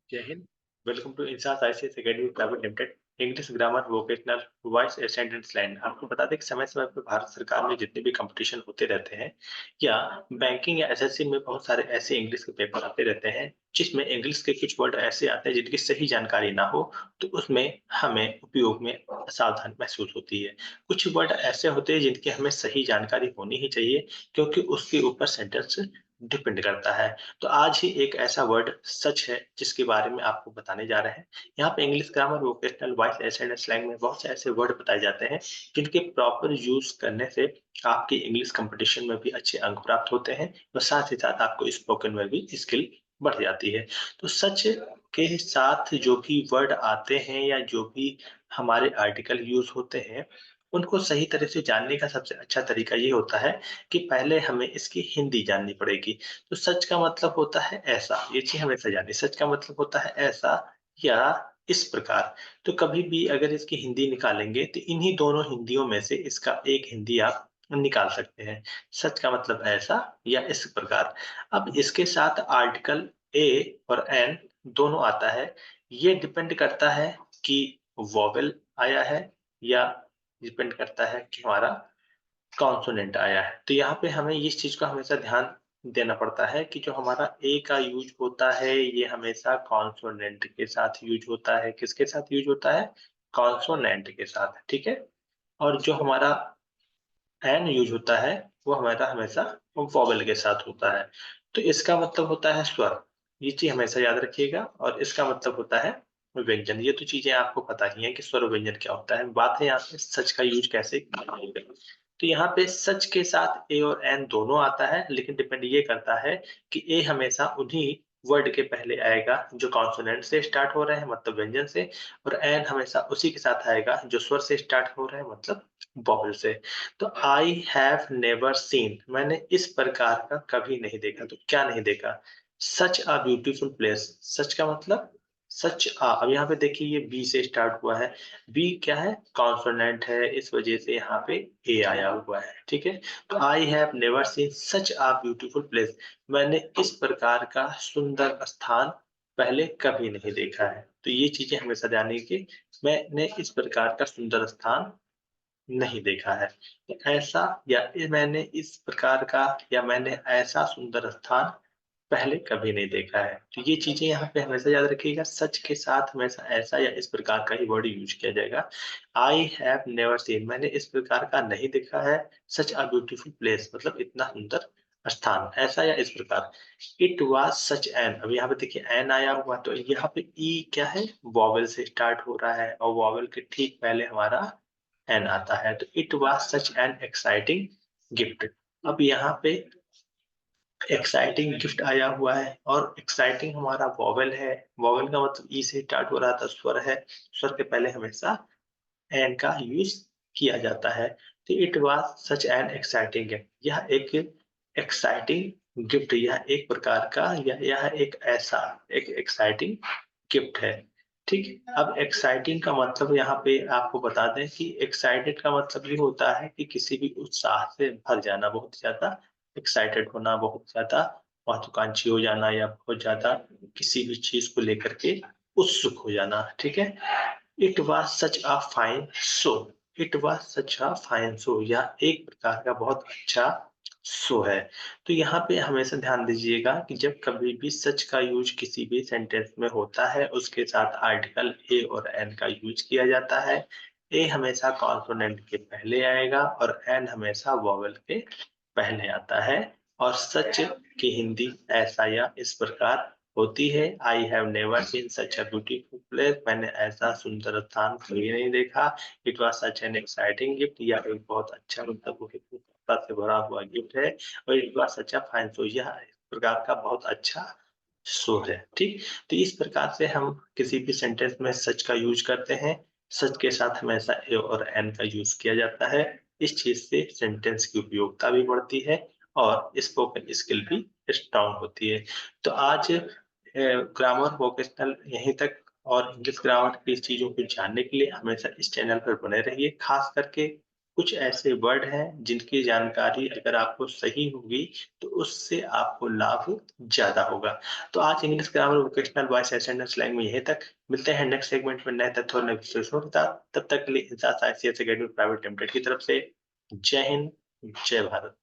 जय हिंद। Welcome to Insas ICS academy private limited. English grammar vocational voice ascendant slang. आपको बता दें कि समय समय पर भारत सरकार में जितने भी कंपटीशन होते रहते हैं या बैंकिंग या एसएससी में बहुत सारे ऐसे इंग्लिश के पेपर आते रहते हैं जिसमें इंग्लिश के कुछ वर्ड ऐसे आते हैं जिनकी सही जानकारी ना हो, तो उसमें हमें उपयोग में असावधानी महसूस होती है। कुछ वर्ड ऐसे होते हैं जिनकी हमें सही जानकारी होनी ही चाहिए, क्योंकि उसके ऊपर सेंटेंस डिपेंड करता है। तो आज ही एक ऐसा वर्ड सच है जिसके बारे में आपको बताने जा रहे हैं। यहाँ पे English grammar, vocational, voice ascend slang में बहुत से ऐसे वर्ड बताए जाते हैं जिनके प्रॉपर यूज करने से आपकी इंग्लिश कंपटीशन में भी अच्छे अंक प्राप्त होते हैं और साथ ही साथ आपको स्पोकन में भी स्किल बढ़ जाती है। तो सच के साथ जो भी वर्ड आते हैं या जो भी हमारे आर्टिकल यूज होते हैं, उनको सही तरह से जानने का सबसे अच्छा तरीका ये होता है कि पहले हमें इसकी हिंदी जाननी पड़ेगी। तो सच का मतलब होता है ऐसा, ये चीज़ हमेशा जानिए। सच का मतलब होता है ऐसा या इस प्रकार। तो कभी भी अगर इसकी हिंदी निकालेंगे तो इन्हीं दोनों हिंदियों में से इसका एक हिंदी आप निकाल सकते हैं। सच का मतलब ऐसा या इस प्रकार। अब इसके साथ आर्टिकल ए और एन दोनों आता है। ये डिपेंड करता है कि वोवेल आया है या डिपेंड करता है कि हमारा कॉन्सोनेंट आया है। तो यहाँ पे हमें इस चीज़ का हमेशा ध्यान देना पड़ता है कि जो हमारा ए का यूज़ होता है, ये हमेशा कॉन्सोनेंट के साथ यूज़ होता है। किसके साथ यूज़ होता है? कॉन्सोनेंट के साथ, ठीक है? और जो हमारा एन यूज़ होता है, वो हमारा हमेशा वोवेल के साथ होता है। तो इसका मतलब होता है स्वर। ये चीज़ हमेशा याद रखिएगा। और इसका मतलब होता है व्यंजन। ये तो चीज़ें आपको पता ही है कि स्वर और व्यंजन क्या होता है। बात है यहाँ पे सच का यूज़ कैसे किया जाएगा। तो यहाँ पे सच के साथ ए और एन दोनों आता है, लेकिन डिपेंड ये करता है कि ए हमेशा उन्हीं वर्ड के पहले आएगा जो कॉन्सोनेंट से स्टार्ट हो रहे हैं, मतलब व्यंजन से। और एन हमेशा उसी के साथ आएगा जो स्वर से स्टार्ट हो रहे हैं, मतलब वॉवेल से। तो आई हैव नेवर सीन, मैंने इस प्रकार का कभी नहीं देखा। तो क्या नहीं देखा? सच अ ब्यूटीफुल प्लेस। सच का मतलब सच आ। अब यहाँ पे देखिए ये बी से स्टार्ट हुआ है। बी क्या है? कॉन्सोनेंट है, इस वजह से यहाँ पे ए आया हुआ है, ठीक है। तो I have never seen such a beautiful place, मैंने इस प्रकार का सुंदर स्थान पहले कभी नहीं देखा है। तो ये चीजें हमेशा ध्यान रखिए, मैंने इस प्रकार का सुंदर स्थान नहीं देखा है। तो ऐसा या मैंने इस प्रकार का या मैंने ऐसा सुंदर स्थान पहले कभी नहीं देखा है। तो ये चीज़ें यहाँ पे हमेशा याद रखिएगा, सच के साथ हमेशा ऐसा या इस प्रकार का ही वर्ड यूज़ किया जाएगा। आई हैव नेवर सीन, मैंने इस प्रकार का नहीं देखा है। सच अ ब्यूटीफुल प्लेस मतलब इतना सुंदर स्थान, ऐसा या इस प्रकार। इट वाज़ सच एन, अब यहाँ पे देखिए एन आया हुआ, तो यहाँ पे ई क्या है? वोवेल से स्टार्ट हो रहा है और वोवेल के ठीक पहले हमारा एन आता है। तो it was such an exciting gift. अब यहाँ पे एक्साइटिंग गिफ्ट आया हुआ है और एक्साइटिंग हमारा वोवेल है। वोवेल का मतलब ई से स्टार्ट हो रहा था, स्वर है। स्वर के पहले हमेशा एन का यूज़ किया जाता है। तो it was such an exciting gift, यह एक एक्साइटिंग गिफ्ट, यह एक प्रकार का यह एक ऐसा एक एक्साइटिंग गिफ्ट है। ठीक है? अब एक्साइटिंग का मतलब यहाँ पे आपको बता दें कि एक्साइटेड का मतलब ये होता है कि किसी भी उत्साह से भर जाना, बहुत ज़्यादा एक्साइटेड होना, बहुत ज़्यादा महत्वाकांक्षी हो जाना या बहुत ज़्यादा किसी भी चीज़ को लेकर के उत्सुक हो जाना, ठीक है? It was such a fine show, it was such a fine show, यह एक प्रकार का बहुत अच्छा शो है। तो यहाँ पे हमेशा ध्यान दीजिएगा कि जब कभी भी सच का यूज़ किसी भी सेंटेंस में होता है, उसके साथ आर्टिकल ए और एन का यूज़ किया जाता है। ए हमेशा कॉन्सोनेंट के पहले आएगा और एन हमेशा वोवेल के पहले आता है। और सच की हिंदी ऐसा या इस प्रकार होती है। I have never seen such a beautiful place, मैंने ऐसा सुंदर स्थान कभी नहीं देखा। It was such an exciting gift, यह एक बहुत अच्छा मतलब वो उत्सुकता से भरा हुआ गिफ्ट है। और it was such a fine show, यह इस प्रकार का बहुत अच्छा शो है, ठीक? तो इस प्रकार से हम किसी भी सेंटेंस में सच का यूज़ करते हैं। सच के साथ हमेशा ए और एन का यूज़ किया जाता है। इस चीज़ से सेंटेंस की उपयोगिता भी बढ़ती है और स्पोकन स्किल भी स्ट्रॉन्ग होती है। तो आज ग्रामर वोकेशनल यहीं तक। और इंग्लिश ग्रामर की चीज़ों को जानने के लिए हमेशा इस चैनल पर बने रहिए। खास करके कुछ ऐसे वर्ड हैं जिनकी जानकारी अगर आपको सही होगी, तो उससे आपको लाभ ज़्यादा होगा। तो आज English grammar vocational voice ascendant slang में यहीं तक। मिलते हैं नेक्स्ट सेगमेंट में नए तथ्यों और नए विश्लेषणों के साथ। तब तक के लिए INSAS ICS academy private limited की तरफ से जय हिंद, जय भारत।